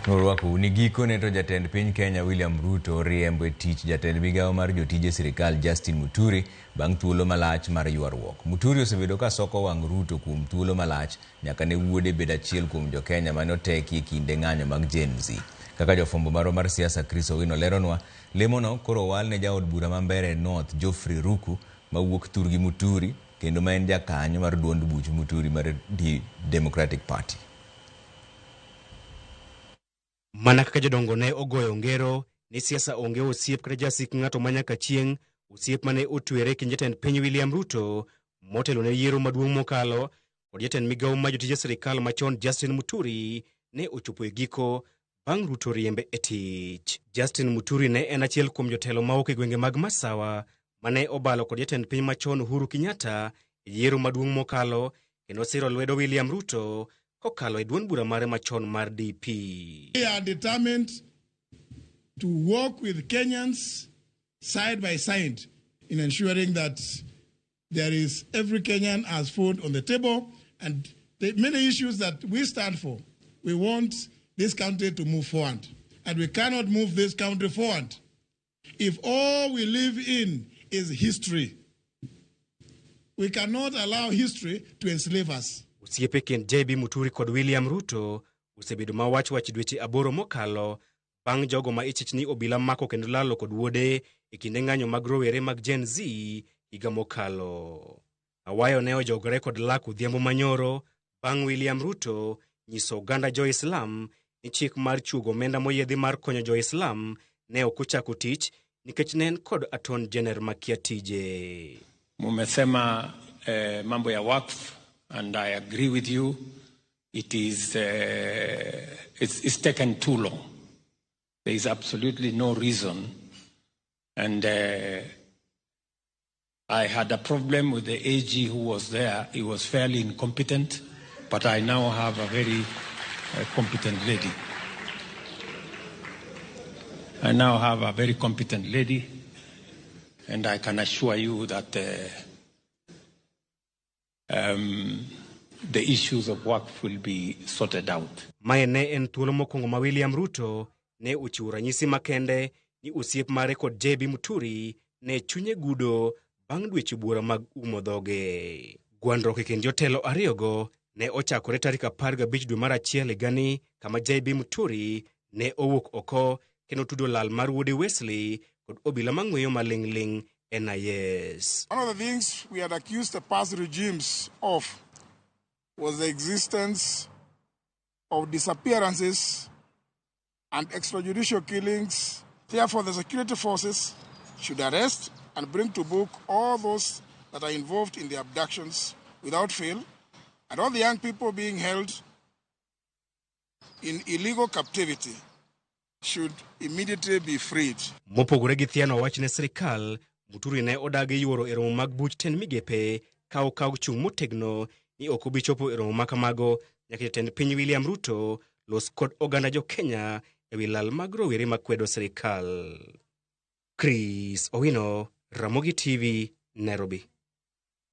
Norwako ni giko ne to jatend piny Kenya William Ruto riembo tich jatend migawo mar jotije sirikal Justin Muturi bang' thuolo malach mar ywaruok. Muturi osebedo ka soko wang' Ruto kuom thuolo malach nyaka ne wuode bed achiel kuom jokenya mane oteki e kinde ng'anyo mag Gen Z. Kaka jofwambo marwa mar siasa Chris Owino leronwa, lemono koro owal ne jaod bura ma Mbeere North Geoffrey Ruku mawuok thurgi Muturi kendo ma en jakanyo mar duond buch Muturi mar Democratic Party. Mana kaka jodongo ne ogoyo ngero ni siasa onge osiep kata jasik ng'ato manyaka chieng', osiep mane otwere kind jatend piny William Ruto motelo ne yiero maduong' mokalo kod jatend migawo ma jotije sirikal machon Justin Muturi ne ochopo e giko bang' Ruto riembe e tich. Justin Muturi ne en achiel kuom jotelo mawuok e gwenge mag Masawa mane obalo kod jatend piny machon Uhuru Kenyatta e yiero maduong' mokalo kendo siro lwedo William Ruto kokalo e duond bura mare machon mar DP. We are determined to work with Kenyans side by side in ensuring that there is every Kenyan has food on the table, and the many issues that we stand for. We want this country to move forward, and we cannot move this country forward if all we live in is history. We cannot allow history to enslave us. Osiepe kind JB Muturi kod William Ruto osebedo mawach dweche 8 mokalo bang' jogo ma ichich ni obila mako kendo lalo kod wuode e kinde ng'anyo mag rowere mag Gen Z higa mokalo. Awayo ne ojogore kod lak odhiambo manyoro bang' William Ruto nyiso oganda Jo-Islam ni chik mar chugo omenda moyiedhi mar konyo Jo-Islam ne ok ochako tich nikech ne en kod Attorney General makia tije. Mumesema mambo ya wakfu, and I agree with you. It's taken too long. There is absolutely no reason. And I had a problem with the AG who was there. He was fairly incompetent, but I now have a very competent lady. I now have a very competent lady, and I can assure you that the issues of work will be sorted out. Mae ne en thuolo mokwongo ma William Ruto ne ochiwo ranyisi makende ni osiep mare kod JB Muturi ne chunye gudo bang' dweche bura mag umo dhoge. Gwandruok e kind jotelo ariyogo ne ochakore tarik 15 dwe mar achiel higani kama JB Muturi ne owuok oko kendo tudo lal mar wuode Wesley kod obila mang'weyo maling'ling NIS. One of the things we had accused the past regimes of was the existence of disappearances and extrajudicial killings. Therefore, the security forces should arrest and bring to book all those that are involved in the abductions without fail, and all the young people being held in illegal captivity should immediately be freed. Mopogore gi thiano wachne sirikal, Muturi ne odagi yuoro e romo mag buch ten migepe kaw chung' motegno ni ok obi chopo e romo makamago nyaka jatend piny William Ruto los kod oganda jo Kenya e wi lal mag rowere makwedo sirikal. Chris Owino, Ramogi TV, Nairobi.